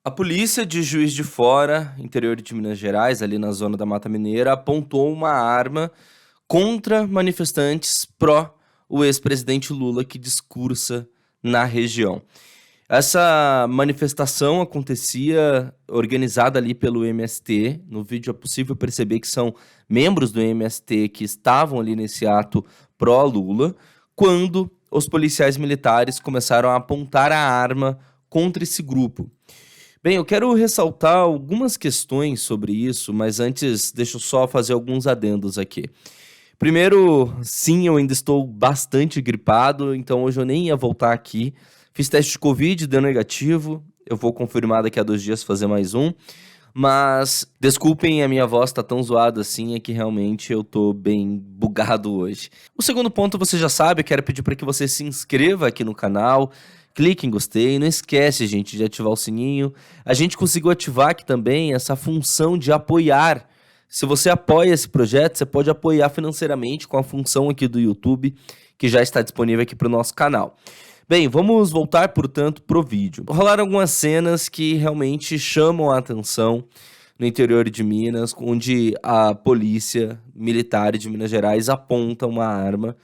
A polícia de Juiz de Fora, interior de Minas Gerais, ali na zona da Mata Mineira, apontou uma arma contra manifestantes pró o ex-presidente Lula que discursa na região. Essa manifestação acontecia organizada ali pelo MST. No vídeo é possível perceber que são membros do MST que estavam ali nesse ato pró-Lula, quando os policiais militares começaram a apontar a arma contra esse grupo. Bem, eu quero ressaltar algumas questões sobre isso, mas antes deixa eu só fazer alguns adendos aqui. Primeiro, sim, eu ainda estou bastante gripado, então hoje eu nem ia voltar aqui. Fiz teste de Covid, deu negativo, eu vou confirmar daqui a 2 dias fazer mais um. Mas, desculpem, a minha voz tá tão zoada assim, é que realmente eu tô bem bugado hoje. O segundo ponto você já sabe, eu quero pedir para que você se inscreva aqui no canal, clique em gostei, não esquece, gente, de ativar o sininho. A gente conseguiu ativar aqui também essa função de apoiar. Se você apoia esse projeto, você pode apoiar financeiramente com a função aqui do YouTube, que já está disponível aqui para o nosso canal. Bem, vamos voltar, portanto, pro vídeo. Rolaram algumas cenas que realmente chamam a atenção no interior de Minas, onde a polícia militar de Minas Gerais aponta uma arma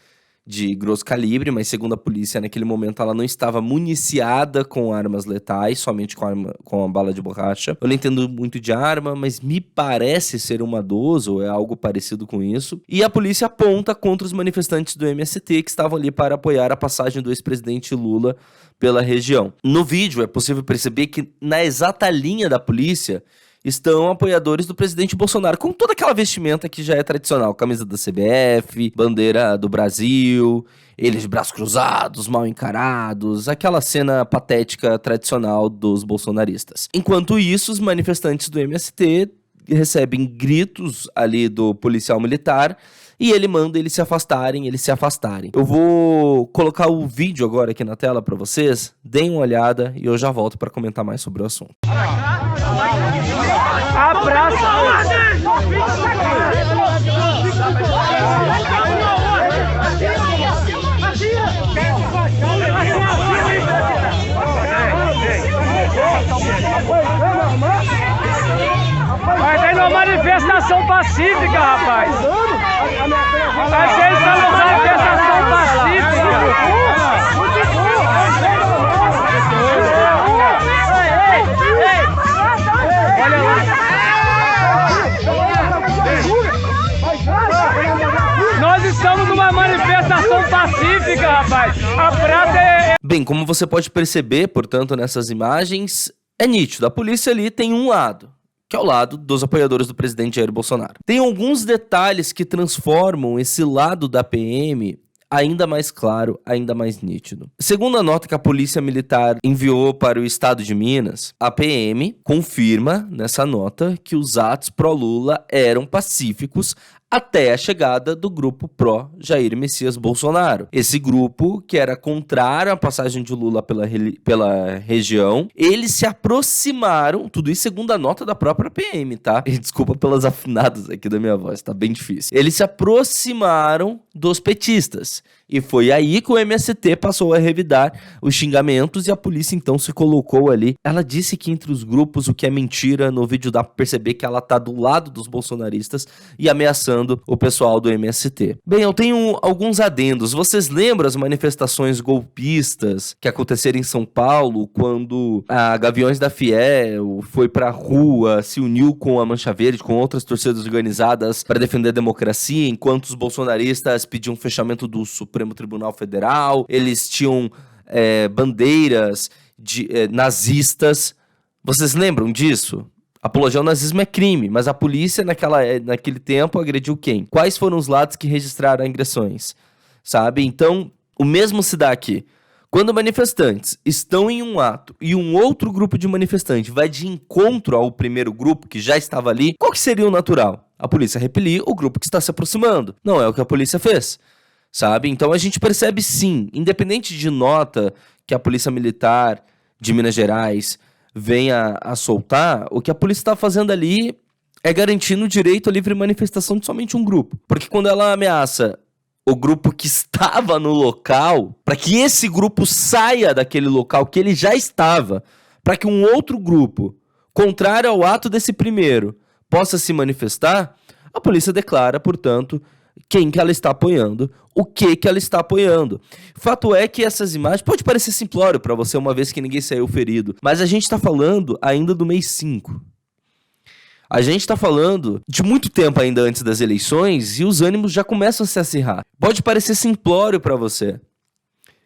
de grosso calibre, mas segundo a polícia, naquele momento ela não estava municiada com armas letais, somente com a bala de borracha. Eu não entendo muito de arma, mas me parece ser uma 12 ou é algo parecido com isso. E a polícia aponta contra os manifestantes do MST que estavam ali para apoiar a passagem do ex-presidente Lula pela região. No vídeo é possível perceber que na exata linha da polícia estão apoiadores do presidente Bolsonaro, com toda aquela vestimenta que já é tradicional, camisa da CBF, bandeira do Brasil, eles de braços cruzados, mal encarados, aquela cena patética tradicional dos bolsonaristas. Enquanto isso, os manifestantes do MST recebem gritos ali do policial militar e ele manda eles se afastarem, Eu vou colocar o vídeo agora aqui na tela para vocês, deem uma olhada e eu já volto para comentar mais sobre o assunto. Abraça! Vai ter uma manifestação pacífica, rapaz! Vai ter uma manifestação pacífica! Olha lá! Nós estamos numa manifestação pacífica, rapaz. A prata é... Bem, como você pode perceber, portanto, nessas imagens, é nítido. A polícia ali tem um lado, que é o lado dos apoiadores do presidente Jair Bolsonaro. Tem alguns detalhes que transformam esse lado da PM ainda mais claro, ainda mais nítido. Segundo a nota que a Polícia Militar enviou para o estado de Minas, a PM confirma nessa nota que os atos pró-Lula eram pacíficos até a chegada do grupo pró-Jair Messias Bolsonaro. Esse grupo, que era contrário à passagem de Lula pela região, eles se aproximaram, tudo isso segundo a nota da própria PM, tá? E desculpa pelas afinadas aqui da minha voz, tá bem difícil. Eles se aproximaram dos petistas. E foi aí que o MST passou a revidar os xingamentos e a polícia então se colocou ali. Ela disse que entre os grupos, o que é mentira, no vídeo dá pra perceber que ela tá do lado dos bolsonaristas e ameaçando o pessoal do MST. Bem, eu tenho alguns adendos. Vocês lembram as manifestações golpistas que aconteceram em São Paulo, quando a Gaviões da Fiel foi pra rua, se uniu com a Mancha Verde, com outras torcidas organizadas para defender a democracia, enquanto os bolsonaristas pediam fechamento do Supremo Tribunal Federal, eles tinham bandeiras nazistas. Vocês lembram disso? Apologia ao nazismo é crime, mas a polícia naquele tempo agrediu quem? Quais foram os lados que registraram agressões? Sabe? Então, o mesmo se dá aqui. Quando manifestantes estão em um ato e um outro grupo de manifestantes vai de encontro ao primeiro grupo que já estava ali, qual que seria o natural? A polícia repelir o grupo que está se aproximando. Não é o que a polícia fez. Sabe? Então a gente percebe sim, independente de nota que a Polícia Militar de Minas Gerais venha a soltar, o que a polícia está fazendo ali é garantindo o direito à livre manifestação de somente um grupo. Porque quando ela ameaça o grupo que estava no local, para que esse grupo saia daquele local que ele já estava, para que um outro grupo, contrário ao ato desse primeiro, possa se manifestar, a polícia declara, portanto, quem que ela está apoiando, o que ela está apoiando. Fato é que essas imagens, pode parecer simplório para você, uma vez que ninguém saiu ferido, mas a gente está falando ainda do mês 5. A gente está falando de muito tempo ainda antes das eleições e os ânimos já começam a se acirrar. Pode parecer simplório para você,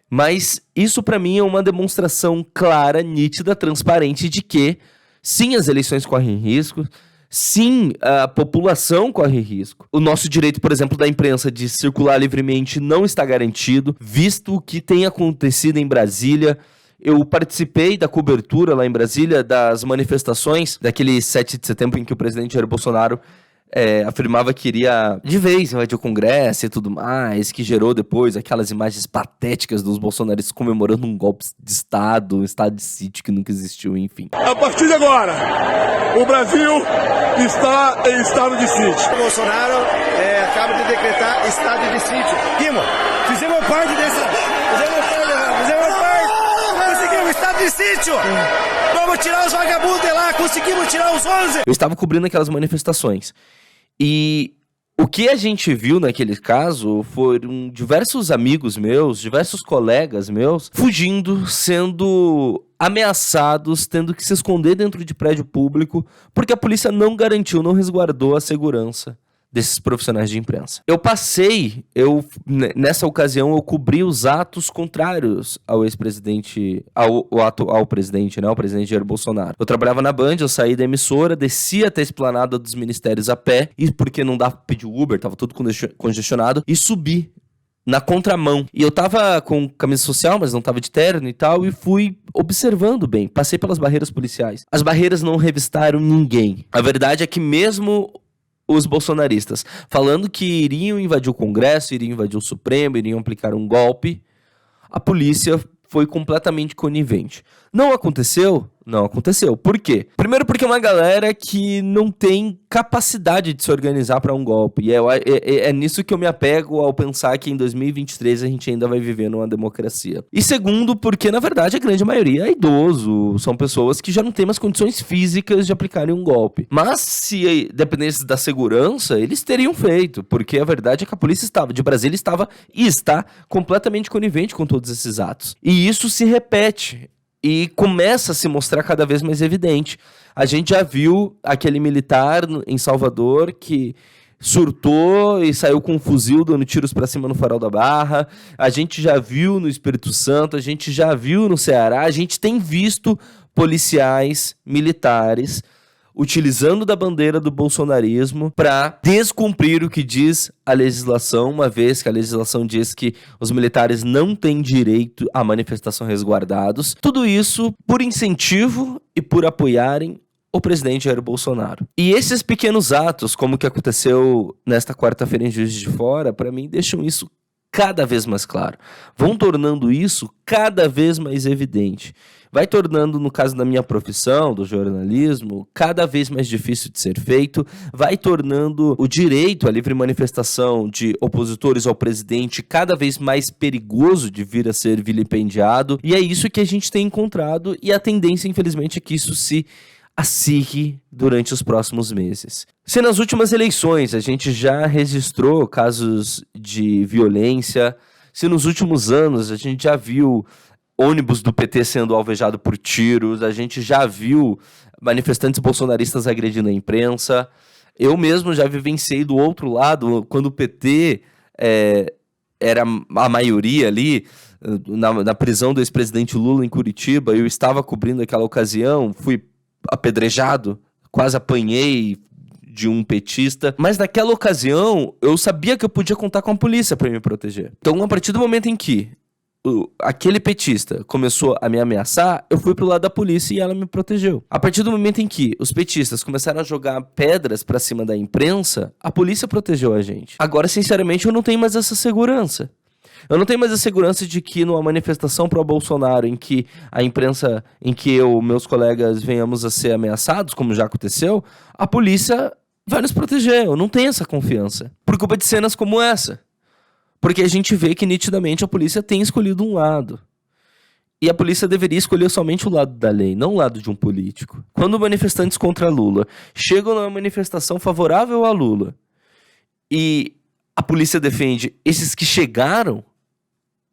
mas isso para mim é uma demonstração clara, nítida, transparente de que, sim, as eleições correm risco, sim, a população corre risco. O nosso direito, por exemplo, da imprensa de circular livremente não está garantido, visto o que tem acontecido em Brasília. Eu participei da cobertura lá em Brasília das manifestações daquele 7 de setembro em que o presidente Jair Bolsonaro afirmava que iria de vez invadir o Congresso e tudo mais, que gerou depois aquelas imagens patéticas dos bolsonaristas comemorando um golpe de Estado, um estado de sítio que nunca existiu, enfim. A partir de agora, o Brasil está em estado de sítio. O Bolsonaro acaba de decretar estado de sítio. Kimo, fizemos parte dessa... Conseguimos estado de sítio! Vamos tirar os vagabundos de lá, conseguimos tirar os 11! Eu estava cobrindo aquelas manifestações. E o que a gente viu naquele caso foram diversos amigos meus, diversos colegas meus, fugindo, sendo ameaçados, tendo que se esconder dentro de prédio público, porque a polícia não garantiu, não resguardou a segurança desses profissionais de imprensa. Nessa ocasião, eu cobri os atos contrários ao ex-presidente, ao presidente, né, ao presidente Jair Bolsonaro. Eu trabalhava na Band, eu saí da emissora, desci até a esplanada dos ministérios a pé, e porque não dava pra pedir Uber, tava tudo congestionado, e subi na contramão. E eu tava com camisa social, mas não tava de terno e tal, e fui observando bem. Passei pelas barreiras policiais. As barreiras não revistaram ninguém. A verdade é que mesmo os bolsonaristas falando que iriam invadir o Congresso, iriam invadir o Supremo, iriam aplicar um golpe, a polícia foi completamente conivente. Não aconteceu? Não aconteceu. Por quê? Primeiro porque é uma galera que não tem capacidade de se organizar para um golpe. E é nisso que eu me apego ao pensar que em 2023 a gente ainda vai viver numa democracia. E segundo, porque na verdade a grande maioria é idoso. São pessoas que já não têm mais condições físicas de aplicarem um golpe. Mas se dependesse da segurança, eles teriam feito. Porque a verdade é que a polícia de Brasília estava e está completamente conivente com todos esses atos. E isso se repete. E começa a se mostrar cada vez mais evidente. A gente já viu aquele militar em Salvador que surtou e saiu com um fuzil dando tiros pra cima no Farol da Barra. A gente já viu no Espírito Santo, a gente já viu no Ceará. A gente tem visto policiais militares utilizando da bandeira do bolsonarismo para descumprir o que diz a legislação, uma vez que a legislação diz que os militares não têm direito à manifestação resguardados. Tudo isso por incentivo e por apoiarem o presidente Jair Bolsonaro. E esses pequenos atos, como o que aconteceu nesta quarta-feira em Juiz de Fora, para mim deixam isso cada vez mais claro. Vão tornando isso cada vez mais evidente. Vai tornando, no caso da minha profissão, do jornalismo, cada vez mais difícil de ser feito, vai tornando o direito à livre manifestação de opositores ao presidente cada vez mais perigoso de vir a ser vilipendiado, e é isso que a gente tem encontrado, e a tendência, infelizmente, é que isso se acirre durante os próximos meses. Se nas últimas eleições a gente já registrou casos de violência, se nos últimos anos a gente já viu ônibus do PT sendo alvejado por tiros, a gente já viu manifestantes bolsonaristas agredindo a imprensa, eu mesmo já vivenciei do outro lado, quando o PT era a maioria ali, na prisão do ex-presidente Lula em Curitiba, eu estava cobrindo aquela ocasião, fui apedrejado, quase apanhei de um petista, mas naquela ocasião eu sabia que eu podia contar com a polícia para me proteger. Então, a partir do momento em que aquele petista começou a me ameaçar, eu fui pro lado da polícia e ela me protegeu. A partir do momento em que os petistas começaram a jogar pedras pra cima da imprensa, a polícia protegeu a gente. Agora, sinceramente, eu não tenho mais essa segurança. Eu não tenho mais a segurança de que numa manifestação pro Bolsonaro em que a imprensa, em que meus colegas venhamos a ser ameaçados, como já aconteceu, a polícia vai nos proteger. Eu não tenho essa confiança. Por culpa de cenas como essa. Porque a gente vê que nitidamente a polícia tem escolhido um lado. E a polícia deveria escolher somente o lado da lei, não o lado de um político. Quando manifestantes contra Lula chegam numa manifestação favorável a Lula e a polícia defende esses que chegaram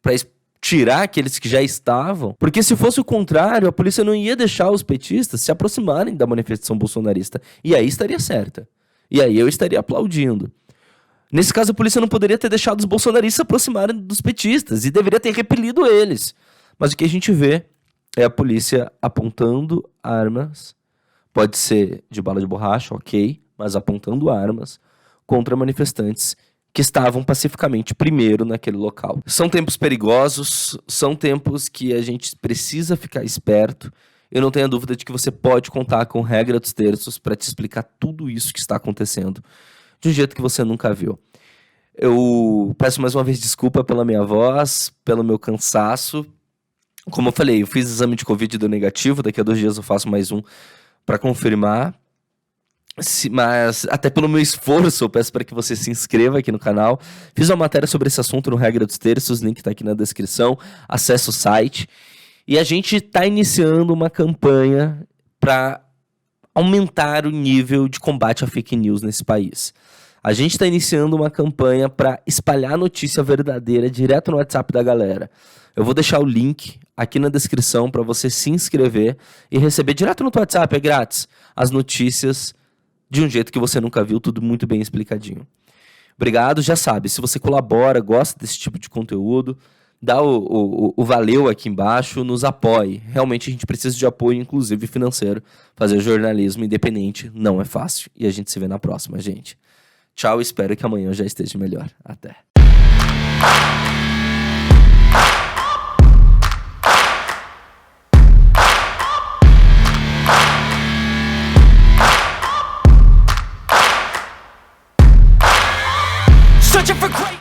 para tirar aqueles que já estavam, porque se fosse o contrário, a polícia não ia deixar os petistas se aproximarem da manifestação bolsonarista. E aí estaria certa. E aí eu estaria aplaudindo. Nesse caso, a polícia não poderia ter deixado os bolsonaristas se aproximarem dos petistas e deveria ter repelido eles. Mas o que a gente vê é a polícia apontando armas, pode ser de bala de borracha, ok, mas apontando armas contra manifestantes que estavam pacificamente primeiro naquele local. São tempos perigosos, são tempos que a gente precisa ficar esperto. Eu não tenho dúvida de que você pode contar com Regra dos Terços para te explicar tudo isso que está acontecendo de um jeito que você nunca viu. Eu peço mais uma vez desculpa pela minha voz, pelo meu cansaço. Como eu falei, eu fiz exame de Covid e deu negativo, daqui a 2 dias eu faço mais um para confirmar. Mas até pelo meu esforço, eu peço para que você se inscreva aqui no canal. Fiz uma matéria sobre esse assunto no Regra dos Terços, link está aqui na descrição. Acesse o site. E a gente está iniciando uma campanha para aumentar o nível de combate à fake news nesse país. A gente está iniciando uma campanha para espalhar notícia verdadeira direto no WhatsApp da galera. Eu vou deixar o link aqui na descrição para você se inscrever e receber direto no teu WhatsApp, é grátis, as notícias de um jeito que você nunca viu, tudo muito bem explicadinho. Obrigado, já sabe, se você colabora, gosta desse tipo de conteúdo, dá o valeu aqui embaixo, nos apoie. Realmente a gente precisa de apoio, inclusive financeiro. Fazer jornalismo independente não é fácil. E a gente se vê na próxima, gente. Tchau, espero que amanhã eu já esteja melhor. Até. Searching for great